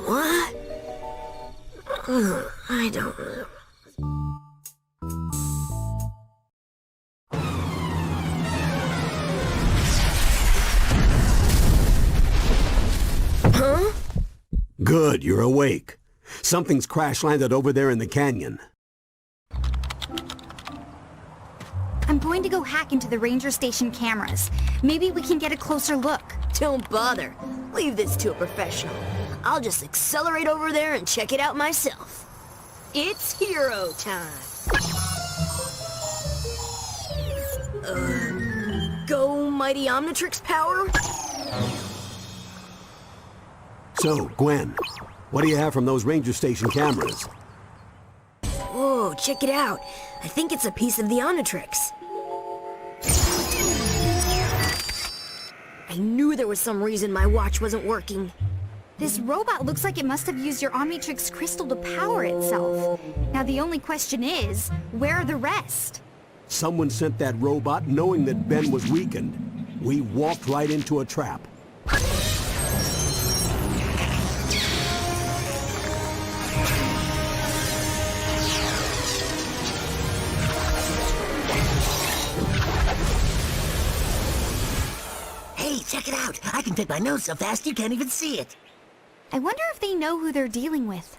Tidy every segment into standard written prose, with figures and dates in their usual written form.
What? I don't know. Huh? Good, you're awake. Something's crash-landed over there in the canyon. I'm going to go hack into the ranger station cameras. Maybe we can get a closer look. Don't bother. Leave this to a professional. I'll just accelerate over there and check it out myself. It's hero time. Go mighty Omnitrix power? So, Gwen, what do you have from those ranger station cameras? Whoa, check it out. I think it's a piece of the Omnitrix. I knew there was some reason my watch wasn't working. This robot looks like it must have used your Omnitrix crystal to power itself. Now the only question is, where are the rest? Someone sent that robot knowing that Ben was weakened. We walked right into a trap. Hey, check it out! I can take my nose so fast you can't even see it! I wonder if they know who they're dealing with.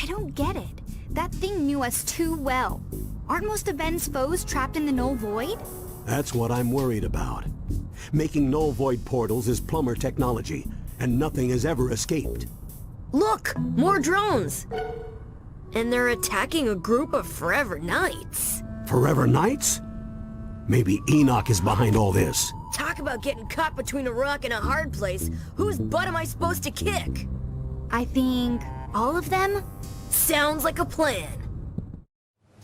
I don't get it. That thing knew us too well. Aren't most of Ben's foes trapped in the null void? That's what I'm worried about. Making null void portals is plumber technology, and nothing has ever escaped. Look! More drones! And they're attacking a group of Forever Knights. Forever Knights? Maybe Enoch is behind all this. Talk about getting caught between a rock and a hard place. Whose butt am I supposed to kick? I think all of them? Sounds like a plan.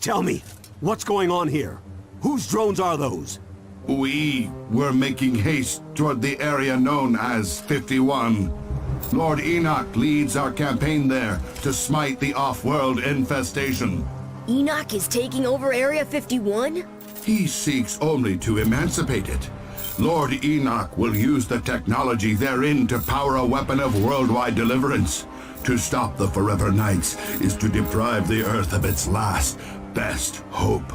Tell me, what's going on here? Whose drones are those? We were making haste toward the area known as 51. Lord Enoch leads our campaign there to smite the off-world infestation. Enoch is taking over Area 51? He seeks only to emancipate it. Lord Enoch will use the technology therein to power a weapon of worldwide deliverance. To stop the Forever Knights is to deprive the Earth of its last, best hope.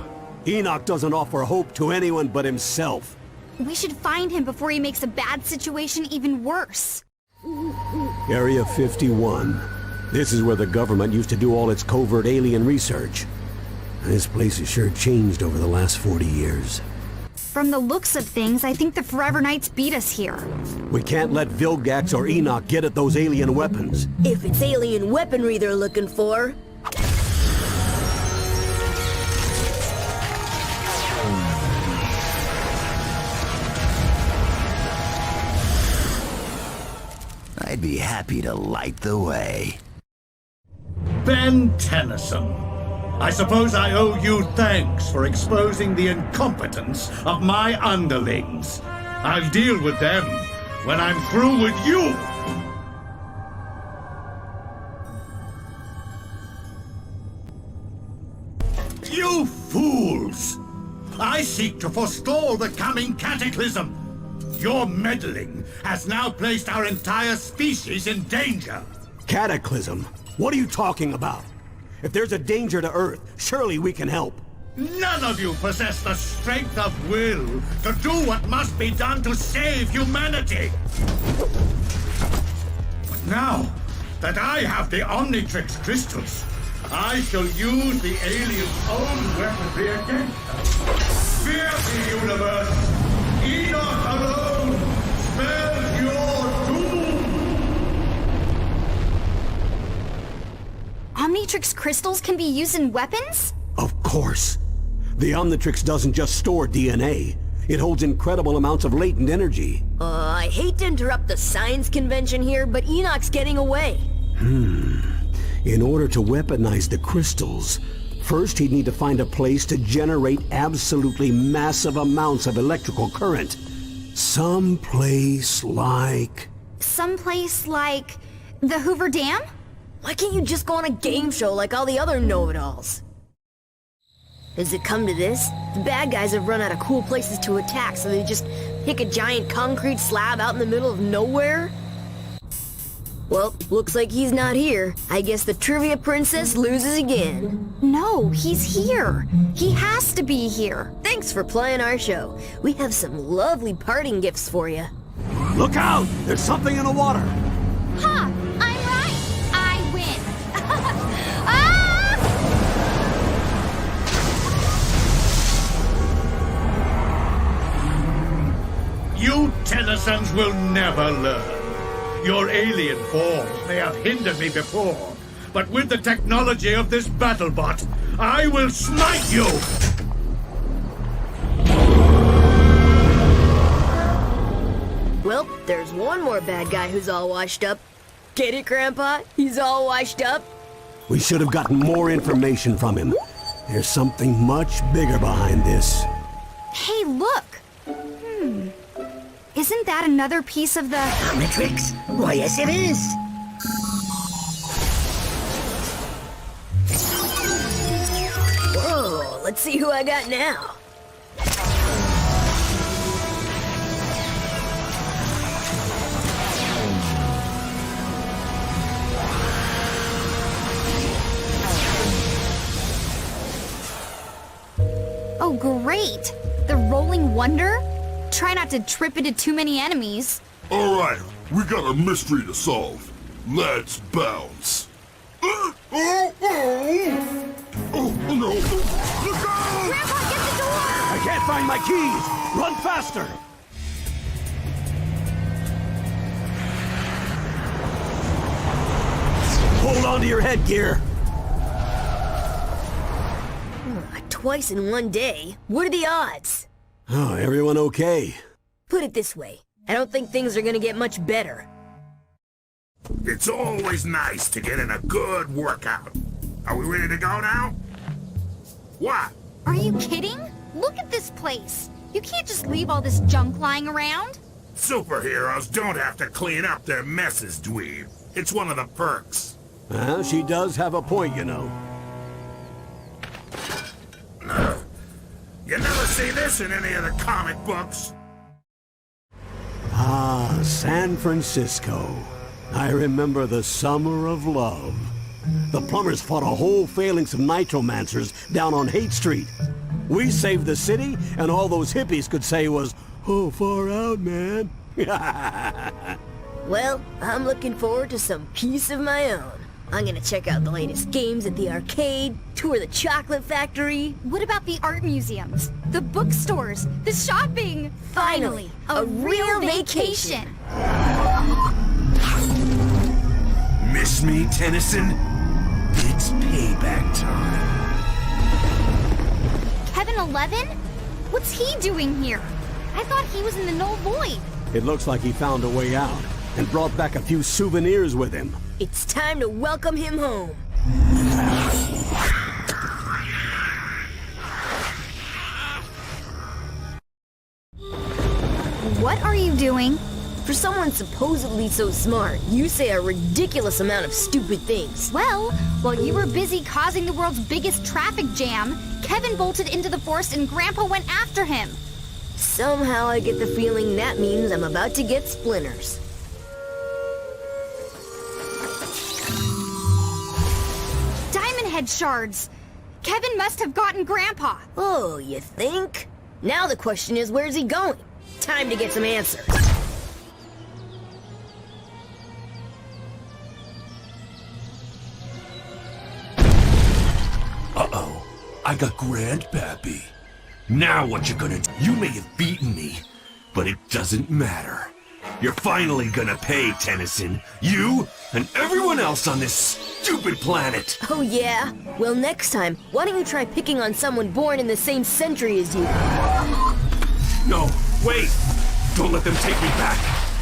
Enoch doesn't offer hope to anyone but himself. We should find him before he makes a bad situation even worse. Area 51. This is where the government used to do all its covert alien research. This place has sure changed over the last 40 years. From the looks of things, I think the Forever Knights beat us here. We can't let Vilgax or Enoch get at those alien weapons. If it's alien weaponry they're looking for. I'd be happy to light the way. Ben Tennyson, I suppose I owe you thanks for exposing the incompetence of my underlings. I'll deal with them when I'm through with you! You fools! I seek to forestall the coming cataclysm. Your meddling has now placed our entire species in danger. Cataclysm? What are you talking about? If there's a danger to Earth, surely we can help. None of you possess the strength of will to do what must be done to save humanity. But now that I have the Omnitrix crystals, I shall use the aliens' own weaponry against them. Fear the universe! Enoch alone spells your doom! Omnitrix crystals can be used in weapons? Of course. The Omnitrix doesn't just store DNA. It holds incredible amounts of latent energy. I hate to interrupt the science convention here, but Enoch's getting away. In order to weaponize the crystals, First, he'd need to find a place to generate absolutely massive amounts of electrical current. Someplace like the Hoover Dam? Why can't you just go on a game show like all the other know-it-alls? Does it come to this? The bad guys have run out of cool places to attack, so they just pick a giant concrete slab out in the middle of nowhere? Well, looks like he's not here. I guess the trivia princess loses again. No, he's here. He has to be here. Thanks for playing our show. We have some lovely parting gifts for you. Look out! There's something in the water! Ha! I'm right! I win! Ah! You Tennysons will never learn. Your alien forms may have hindered me before, but with the technology of this BattleBot, I will smite you! Well, there's one more bad guy who's all washed up. Get it, Grandpa? He's all washed up? We should have gotten more information from him. There's something much bigger behind this. Hey, look! Isn't that another piece of the... Omnitrix? Why, yes it is. Whoa, let's see who I got now. Oh, great! The Rolling Wonder? Try not to trip into too many enemies. All right, we got a mystery to solve. Let's bounce. Oh no! Look out! Grandpa, get the door! I can't find my keys! Run faster! Hold on to your headgear! Twice in one day? What are the odds? Oh, everyone okay? Put it this way, I don't think things are gonna get much better. It's always nice to get in a good workout. Are we ready to go now? What? Are you kidding? Look at this place. You can't just leave all this junk lying around. Superheroes don't have to clean up their messes, dweeb. It's one of the perks. Well, she does have a point, you know. You never see this in any of the comic books. Ah, San Francisco. I remember the summer of love. The plumbers fought a whole phalanx of nitromancers down on Haight Street. We saved the city, and all those hippies could say was, "Oh, far out, man." Well, I'm looking forward to some peace of my own. I'm gonna check out the latest games at the arcade, tour the chocolate factory. What about the art museums, the bookstores, the shopping? Finally, a real vacation. Miss me, Tennyson? It's payback time. Kevin 11? What's he doing here? I thought he was in the null void. It looks like he found a way out and brought back a few souvenirs with him. It's time to welcome him home. What are you doing? For someone supposedly so smart, you say a ridiculous amount of stupid things. Well, while you were busy causing the world's biggest traffic jam, Kevin bolted into the forest and Grandpa went after him. Somehow I get the feeling that means I'm about to get splinters. Diamond head shards. Kevin must have gotten Grandpa. Oh, you think? Now the question is, where's he going? Time to get some answers. Uh-oh. I got Grandpappy. Now what you gonna do? You may have beaten me, but it doesn't matter. You're finally gonna pay, Tennyson. You and everyone else on this stupid planet. Oh yeah? Well, next time, why don't you try picking on someone born in the same century as you? No, wait! Don't let them take me back!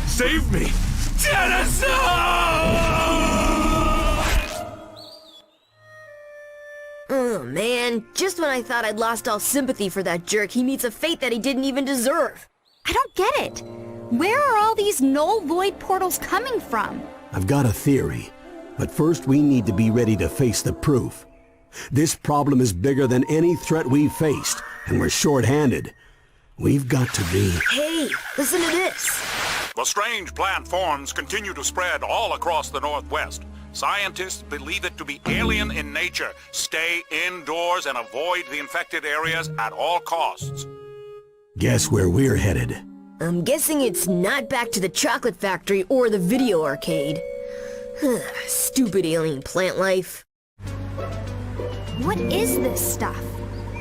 Save me! Tennyson! Oh man, just when I thought I'd lost all sympathy for that jerk, he meets a fate that he didn't even deserve. I don't get it. Where are all these null void portals coming from? I've got a theory, but first we need to be ready to face the proof. This problem is bigger than any threat we've faced, and we're short-handed. We've got to be... Hey, listen to this. The strange plant forms continue to spread all across the Northwest. Scientists believe it to be alien in nature. Stay indoors and avoid the infected areas at all costs. Guess where we're headed? I'm guessing it's not back to the chocolate factory or the video arcade. Stupid alien plant life. What is this stuff?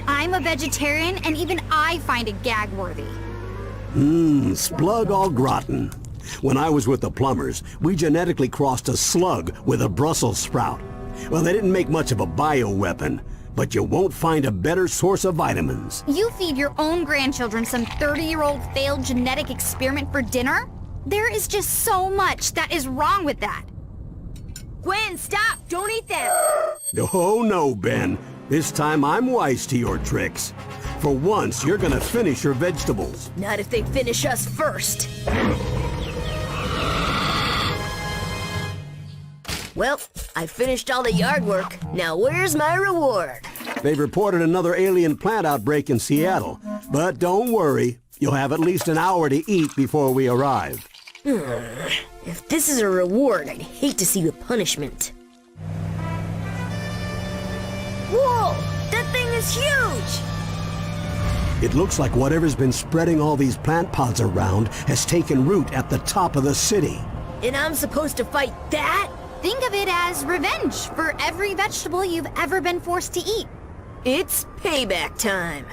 I'm a vegetarian, and even I find it gag-worthy. Splug au gratin. When I was with the plumbers, we genetically crossed a slug with a Brussels sprout. Well, they didn't make much of a bioweapon, but you won't find a better source of vitamins. You feed your own grandchildren some 30-year-old failed genetic experiment for dinner? There is just so much that is wrong with that. Gwen, stop! Don't eat that! Oh no, Ben. This time I'm wise to your tricks. For once, you're gonna finish your vegetables. Not if they finish us first. Well, I finished all the yard work. Now where's my reward? They've reported another alien plant outbreak in Seattle. But don't worry, you'll have at least an hour to eat before we arrive. If this is a reward, I'd hate to see the punishment. Whoa! That thing is huge! It looks like whatever's been spreading all these plant pods around has taken root at the top of the city. And I'm supposed to fight that? Think of it as revenge for every vegetable you've ever been forced to eat. It's payback time.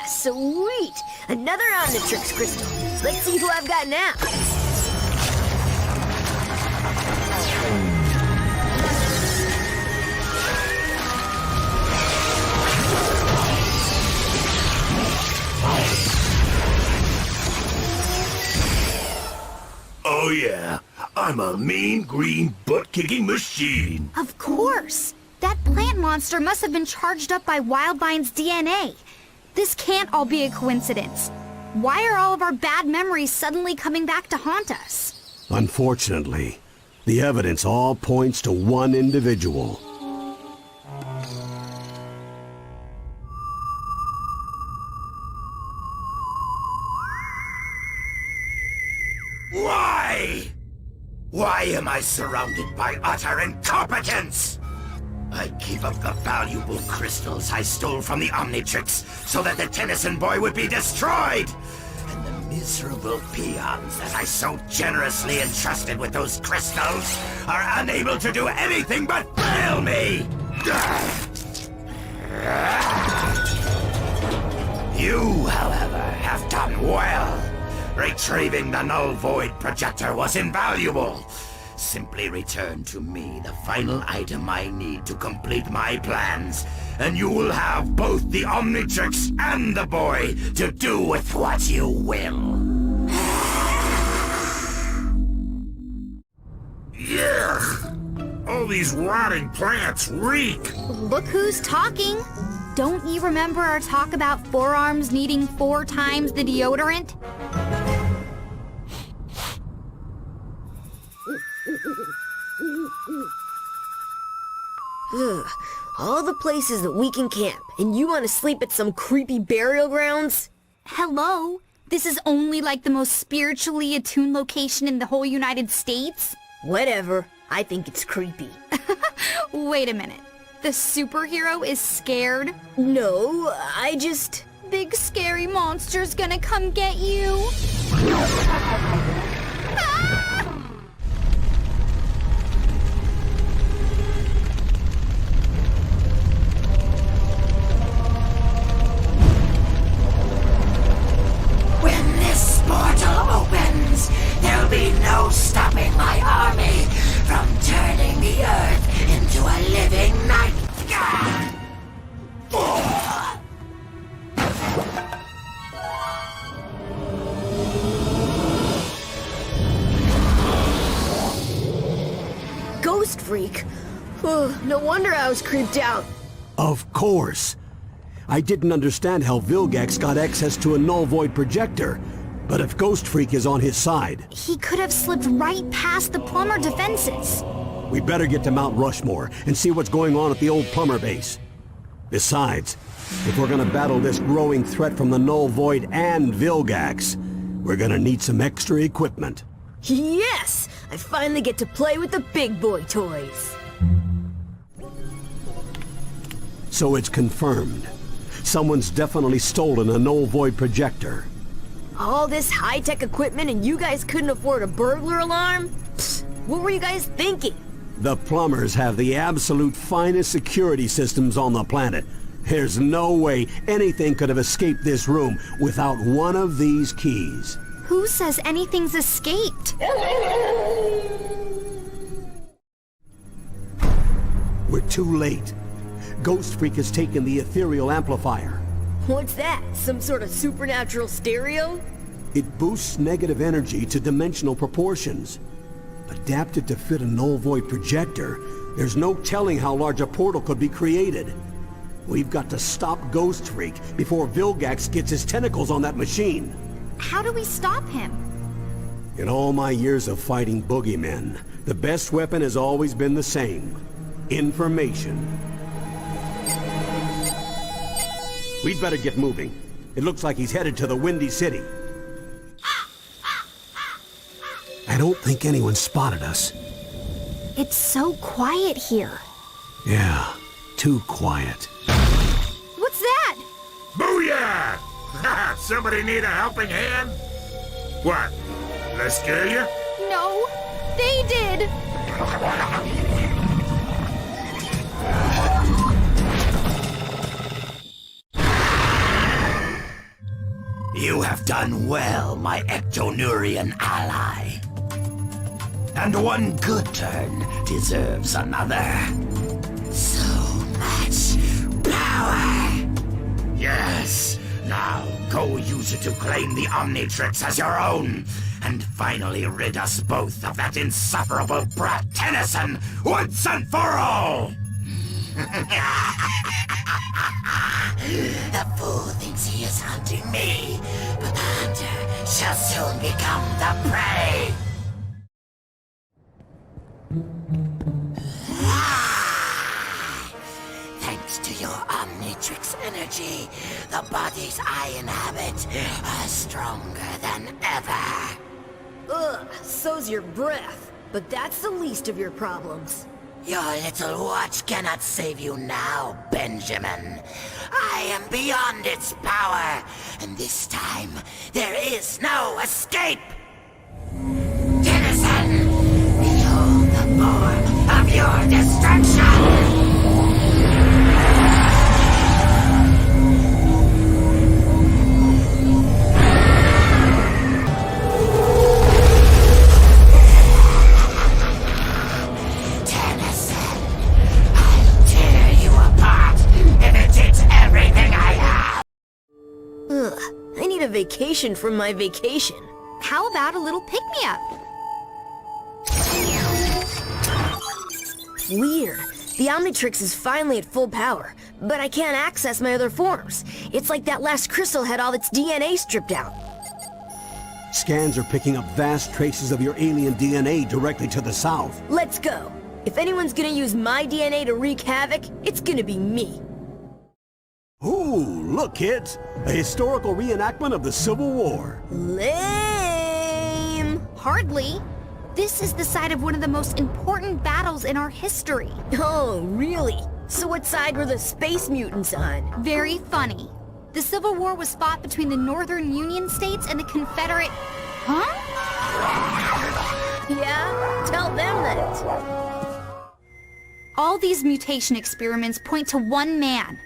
Sweet! Another Omnitrix crystal. Let's see who I've got now. Oh yeah, I'm a mean green butt-kicking machine. Of course! That plant monster must have been charged up by Wildvine's DNA. This can't all be a coincidence. Why are all of our bad memories suddenly coming back to haunt us? Unfortunately, the evidence all points to one individual. Why? Why am I surrounded by utter incompetence? I gave up the valuable crystals I stole from the Omnitrix so that the Tennyson boy would be destroyed! And the miserable peons that I so generously entrusted with those crystals are unable to do anything but fail me! You, however, have done well. Retrieving the null void projector was invaluable. Simply return to me the final item I need to complete my plans, and you will have both the Omnitrix and the boy to do with what you will. Yuck! All these rotting plants reek! Look who's talking! Don't you remember our talk about forearms needing 4 times the deodorant? Ugh, all the places that we can camp, and you want to sleep at some creepy burial grounds? Hello? This is only like the most spiritually attuned location in the whole United States? Whatever. I think it's creepy. Wait a minute. The superhero is scared? No, I just... Big scary monster's gonna come get you? freak. No wonder I was creeped out. Of course. I didn't understand how Vilgax got access to a null void projector. But if Ghost Freak is on his side... He could have slipped right past the plumber defenses. We better get to Mount Rushmore and see what's going on at the old plumber base. Besides, if we're gonna battle this growing threat from the null void and Vilgax, we're gonna need some extra equipment. Yes! I finally get to play with the big boy toys. So it's confirmed. Someone's definitely stolen a null void projector. All this high-tech equipment and you guys couldn't afford a burglar alarm? Psst, what were you guys thinking? The plumbers have the absolute finest security systems on the planet. There's no way anything could have escaped this room without one of these keys. Who says anything's escaped? We're too late. Ghost Freak has taken the ethereal amplifier. What's that? Some sort of supernatural stereo? It boosts negative energy to dimensional proportions. Adapted to fit a null void projector, there's no telling how large a portal could be created. We've got to stop Ghost Freak before Vilgax gets his tentacles on that machine. How do we stop him? In all my years of fighting boogeymen, the best weapon has always been the same. Information. We'd better get moving. It looks like he's headed to the Windy City. I don't think anyone spotted us. It's so quiet here. Yeah, too quiet. What's that? Booyah! Somebody need a helping hand? What? Did I scare you? No, they did. You have done well, my Ectonurian ally. And one good turn deserves another. So much power! Yes, now go use it to claim the Omnitrix as your own, and finally rid us both of that insufferable brat Tennyson once and for all! The fool thinks he is hunting me, but the hunter shall soon become the prey! Thanks to your Omnitrix energy, the bodies I inhabit are stronger than ever. Ugh, so's your breath. But that's the least of your problems. Your little watch cannot save you now, Benjamin. I am beyond its power, and this time there is no escape! Tennyson, behold the form of your destruction! I need a vacation from my vacation. How about a little pick-me-up? Weird. The Omnitrix is finally at full power, but I can't access my other forms. It's like that last crystal had all its DNA stripped out. Scans are picking up vast traces of your alien DNA directly to the south. Let's go. If anyone's gonna use my DNA to wreak havoc, it's gonna be me. Ooh, look kids! A historical reenactment of the Civil War. Lame! Hardly. This is the site of one of the most important battles in our history. Oh, really? So what side were the space mutants on? Very funny. The Civil War was fought between the Northern Union states and the Confederate... Huh? Yeah? Tell them that. All these mutation experiments point to one man.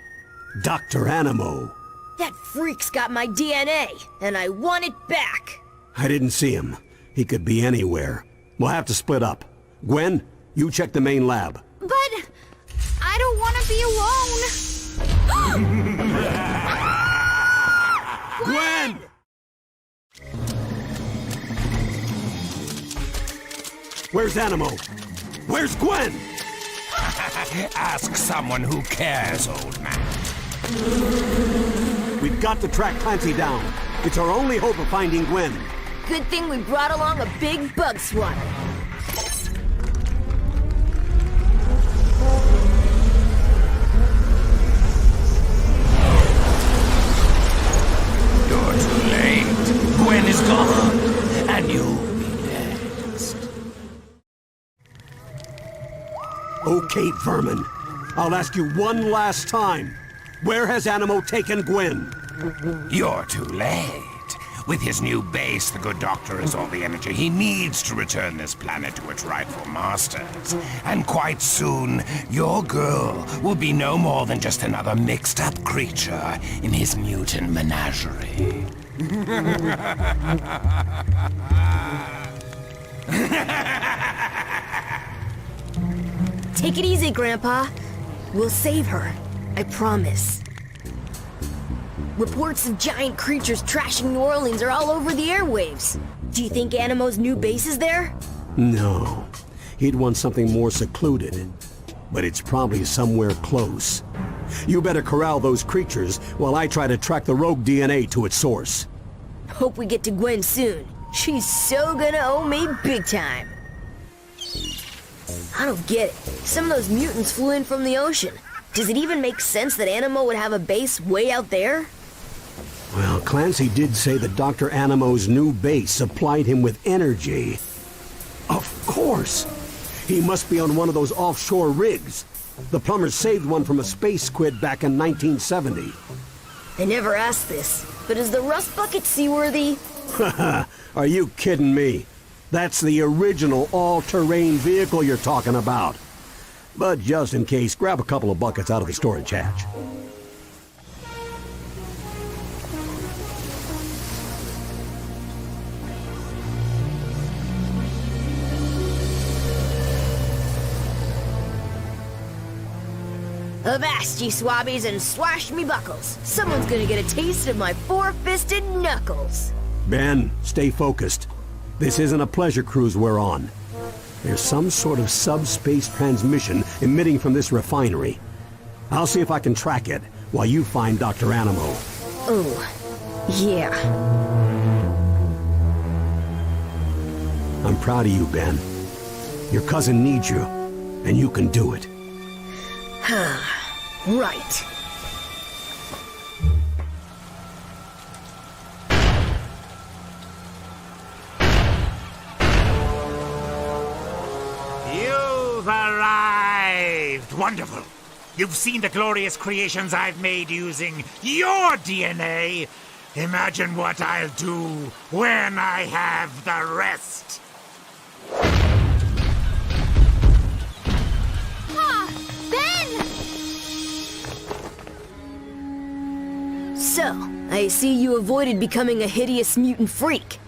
Dr. Animo. That freak's got my DNA, and I want it back. I didn't see him. He could be anywhere. We'll have to split up. Gwen, you check the main lab. But I don't want to be alone. Gwen! Where's Animo? Where's Gwen? Ask someone who cares, old man. We've got to track Clancy down. It's our only hope of finding Gwen. Good thing we brought along a big bug swatter. You're too late. Gwen is gone, and you'll be next. Okay, Vermin. I'll ask you one last time. Where has Animo taken Gwen? You're too late. With his new base, the good doctor has all the energy he needs to return this planet to its rightful masters. And quite soon, your girl will be no more than just another mixed-up creature in his mutant menagerie. Take it easy, Grandpa. We'll save her. I promise. Reports of giant creatures trashing New Orleans are all over the airwaves. Do you think Animo's new base is there? No. He'd want something more secluded. But it's probably somewhere close. You better corral those creatures while I try to track the rogue DNA to its source. Hope we get to Gwen soon. She's so gonna owe me big time. I don't get it. Some of those mutants flew in from the ocean. Does it even make sense that Animo would have a base way out there? Well, Clancy did say that Dr. Animo's new base supplied him with energy. Of course! He must be on one of those offshore rigs. The plumbers saved one from a space squid back in 1970. I never asked this, but is the rust bucket seaworthy? Are you kidding me? That's the original all-terrain vehicle you're talking about. But just in case, grab a couple of buckets out of the storage hatch. Avast, ye swabbies, and swash me buckles. Someone's gonna get a taste of my four-fisted knuckles. Ben, stay focused. This isn't a pleasure cruise we're on. There's some sort of subspace transmission emitting from this refinery. I'll see if I can track it while you find Dr. Animo. Oh, yeah. I'm proud of you, Ben. Your cousin needs you, and you can do it. Right. You've arrived! Wonderful! You've seen the glorious creations I've made using your DNA! Imagine what I'll do when I have the rest! Ah! Ben! So, I see you avoided becoming a hideous mutant freak.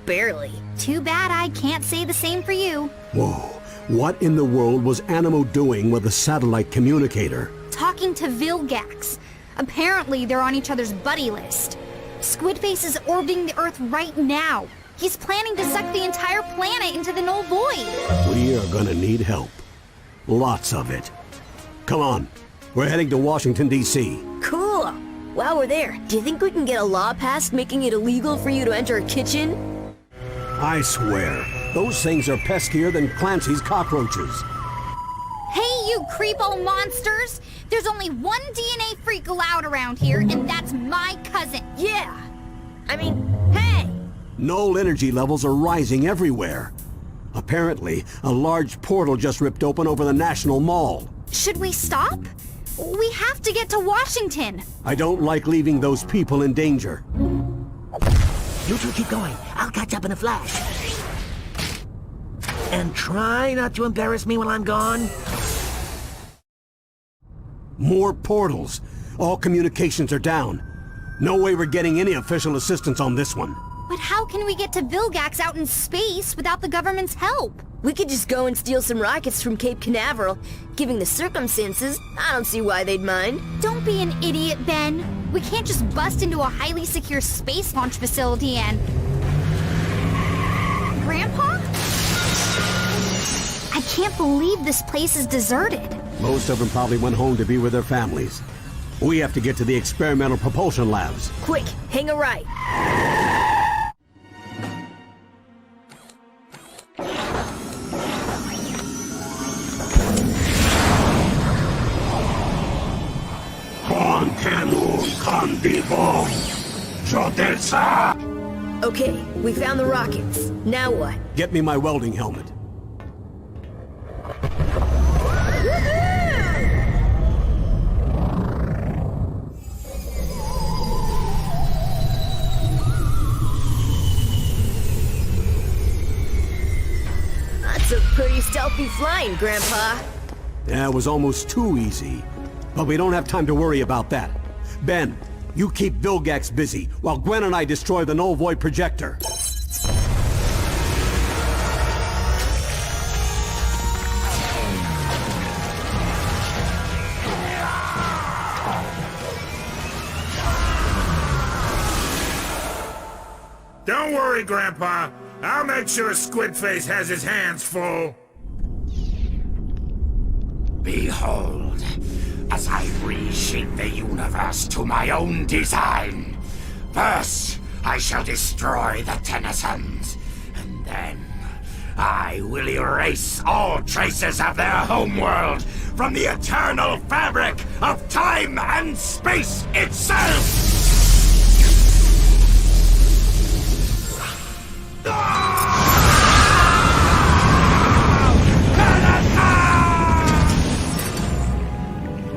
Barely. Too bad I can't say the same for you. Whoa. What in the world was Animo doing with the satellite communicator? Talking to Vilgax. Apparently they're on each other's buddy list. Squidface is orbiting the Earth right now. He's planning to suck the entire planet into the null void. We are gonna need help. Lots of it. Come on. We're heading to Washington, D.C. Cool. While we're there, do you think we can get a law passed making it illegal for you to enter a kitchen? I swear, those things are peskier than Clancy's cockroaches. Hey, you creepo monsters! There's only one DNA freak allowed around here, and that's my cousin. Yeah. I mean, hey! Null energy levels are rising everywhere. Apparently, a large portal just ripped open over the National Mall. Should we stop? We have to get to Washington. I don't like leaving those people in danger. You two keep going. I'll catch up in a flash. And try not to embarrass me while I'm gone. More portals. All communications are down. No way we're getting any official assistance on this one. But how can we get to Vilgax out in space without the government's help? We could just go and steal some rockets from Cape Canaveral. Given the circumstances, I don't see why they'd mind. Don't be an idiot, Ben. We can't just bust into a highly secure space launch facility and... Grandpa? I can't believe this place is deserted. Most of them probably went home to be with their families. We have to get to the experimental propulsion labs. Quick, hang a right. Okay, we found the rockets. Now what? Get me my welding helmet. That's a pretty stealthy flying, Grandpa. Yeah, it was almost too easy. But we don't have time to worry about that. Ben, you keep Vilgax busy while Gwen and I destroy the null void projector. Don't worry, Grandpa. I'll make sure Squidface has his hands full. Behold, as I reshape the universe to my own design. First, I shall destroy the Tennysons, and then I will erase all traces of their homeworld from the eternal fabric of time and space itself!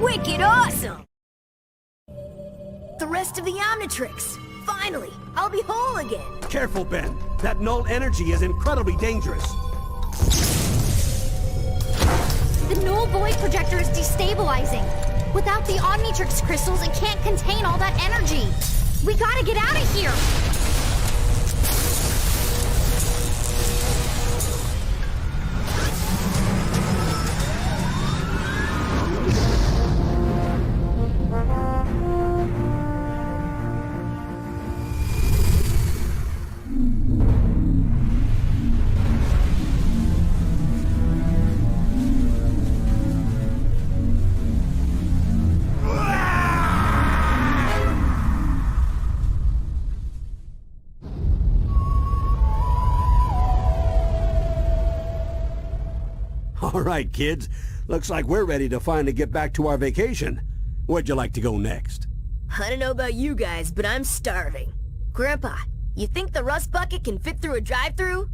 Wicked awesome! The rest of the Omnitrix. Finally, I'll be whole again. Careful, Ben. That null energy is incredibly dangerous. The null void projector is destabilizing. Without the Omnitrix crystals, it can't contain all that energy. We gotta get out of here! All right, kids. Looks like we're ready to finally get back to our vacation. Where'd you like to go next? I don't know about you guys, but I'm starving. Grandpa, you think the rust bucket can fit through a drive-thru?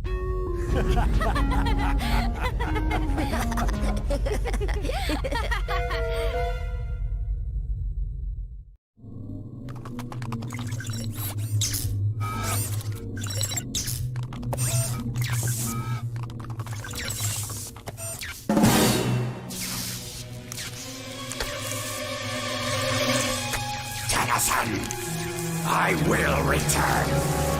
Tennyson, I will return.